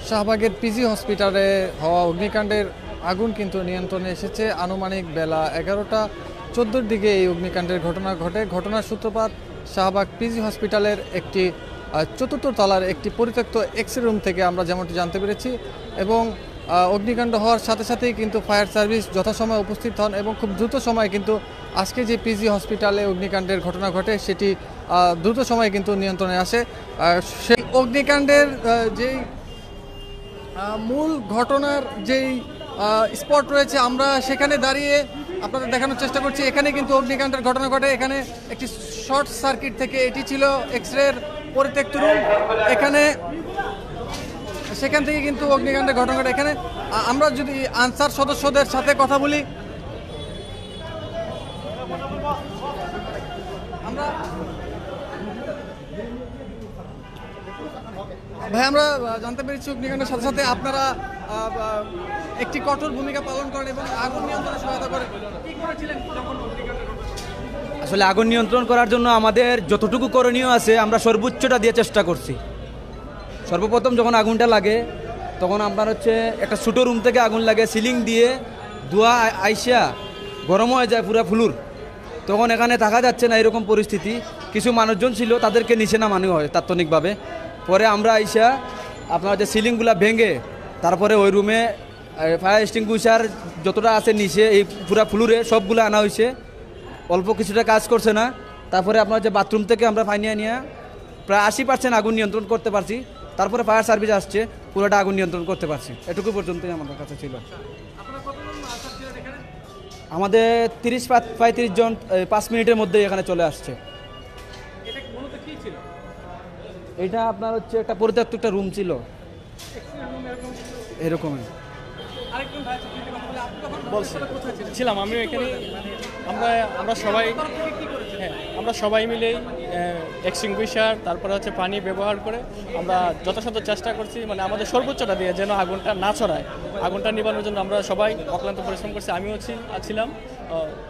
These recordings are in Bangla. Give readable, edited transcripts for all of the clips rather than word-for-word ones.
শাহবাগের পিজি হসপিটালে হওয়া অগ্নিকাণ্ডের আগুন কিন্তু নিয়ন্ত্রণে এসেছে। আনুমানিক বেলা 11:14 দিকে এই অগ্নিকাণ্ডের ঘটনা ঘটে। ঘটনার সূত্রপাত শাহবাগ পিজি হসপিটালের একটি চতুর্থ তলার একটি পরিত্যক্ত এক্সরে রুম থেকে আমরা যেমনটি জানতে পেরেছি, এবং অগ্নিকাণ্ড হওয়ার সাথে সাথেই কিন্তু ফায়ার সার্ভিস যথাসময়ে উপস্থিত হন এবং খুব দ্রুত সময়ে কিন্তু আজকে যে পিজি হসপিটালে অগ্নিকাণ্ডের ঘটনা ঘটে সেটি দ্রুত সময়ে কিন্তু নিয়ন্ত্রণে আসে। সেই অগ্নিকাণ্ডের যেই মূল ঘটনার যেই স্পট রয়েছে আমরা সেখানে দাঁড়িয়ে আপনাদের দেখানোর চেষ্টা করছি। এখানে কিন্তু অগ্নিকাণ্ডের ঘটনা ঘটে। এখানে একটি শর্ট সার্কিট থেকে এটি ছিল এক্সরের পরিত্যক্ত রুম, এখানে সেখান থেকে কিন্তু অগ্নিকাণ্ডের ঘটনা ঘটে। এখানে আমরা যদি আনসার সদস্যদের সাথে কথা বলি, আমরা ভাই আমরা জানতে পেরেছি অগ্নিকাণ্ডের সাথে সাথে আপনারা একটি কঠোর ভূমিকা পালন করেন এবং আগুন নিয়ন্ত্রণে সহায়তা করেন। কি করেছিলেন যখন আসলে আগুন নিয়ন্ত্রণ করার জন্য আমাদের যতটুকু করণীয় আছে আমরা সর্বোচ্চটা দিয়ে চেষ্টা করছি। সর্বপ্রথম যখন আগুনটা লাগে তখন আপনার একটা ছোটো রুম থেকে আগুন লাগে, সিলিং দিয়ে ধোঁয়া আইসা গরম হয়ে যায় পুরো ফ্লোর। তখন এখানে থাকা যাচ্ছে না, এরকম পরিস্থিতি। কিছু মানুষজন ছিল, তাদেরকে নিচে নামানো হয় তাৎক্ষণিকভাবে। পরে আমরা আইসা আপনার সিলিংগুলা ভেঙে তারপরে ওই রুমে ফায়ার এক্সটিংগুইশার যতটা আছে নিচে এই পুরা ফ্লোরে সবগুলো আনা হয়েছে। অল্প কিছুটা কাজ করছে না। তারপরে আপনার বাথরুম থেকে আমরা পানি নিয়ে প্রায় 80% আগুন নিয়ন্ত্রণ করতে পারছি। তারপরে ফায়ার সার্ভিস আসছে, পুরোটা আগুন নিয়ন্ত্রণ করতে পারছি। এটুকু পর্যন্তই আমাদের কাছে ছিল। আমাদের 30-35 জন 5 মিনিটের মধ্যে এখানে চলে আসছে। এটা আপনার একটা পরিত্যক্ত একটা রুম ছিল এরকমই। ছিলাম আমিও এখানে। আমরা সবাই মিলেই এক্সটিংগুইশার তারপরে পানি ব্যবহার করে আমরা যথাসাধ্য চেষ্টা করছি, মানে আমাদের সর্বোচ্চটা দিয়ে যেন আগুনটা না ছড়ায়। আগুনটা নিবানোর জন্য আমরা সবাই অক্লান্ত পরিশ্রম করছি, আমিও ছিলাম।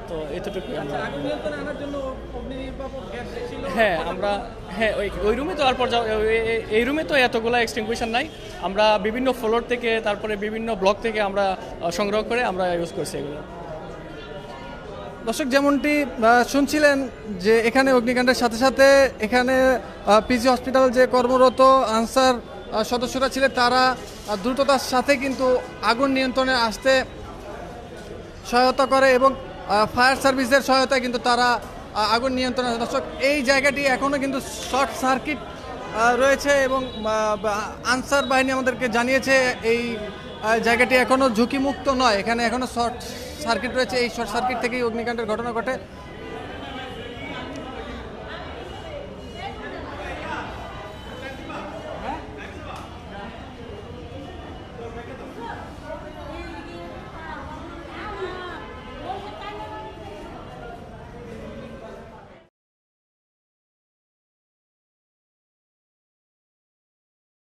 তো এতটুকুই। ওই রুমে তো এই রুমে তো এতগুলো এক্সটিংগুইশার নাই। আমরা বিভিন্ন ফ্লোর থেকে তারপরে বিভিন্ন ব্লক থেকে আমরা সংগ্রহ করে আমরা ইউজ করছি এগুলো। দর্শক যেমনটি শুনছিলেন যে এখানে অগ্নিকাণ্ডের সাথে সাথে এখানে পিজি হসপিটাল যে কর্মরত আনসার সদস্যরা ছিলেন তারা দ্রুততার সাথে কিন্তু আগুন নিয়ন্ত্রণে আসতে সহায়তা করে এবং ফায়ার সার্ভিসের সহায়তায় কিন্তু তারা আগুন নিয়ন্ত্রণে। দর্শক এই জায়গাটি এখনও কিন্তু শর্ট সার্কিট রয়েছে এবং আনসার বাহিনী আমাদেরকে জানিয়েছে এই জায়গাটি এখনও ঝুঁকিমুক্ত নয়, এখানে এখনও শর্ট সার্কিট রয়েছে। এই শর্ট সার্কিট থেকেই অগ্নিকাণ্ডের ঘটনা ঘটে।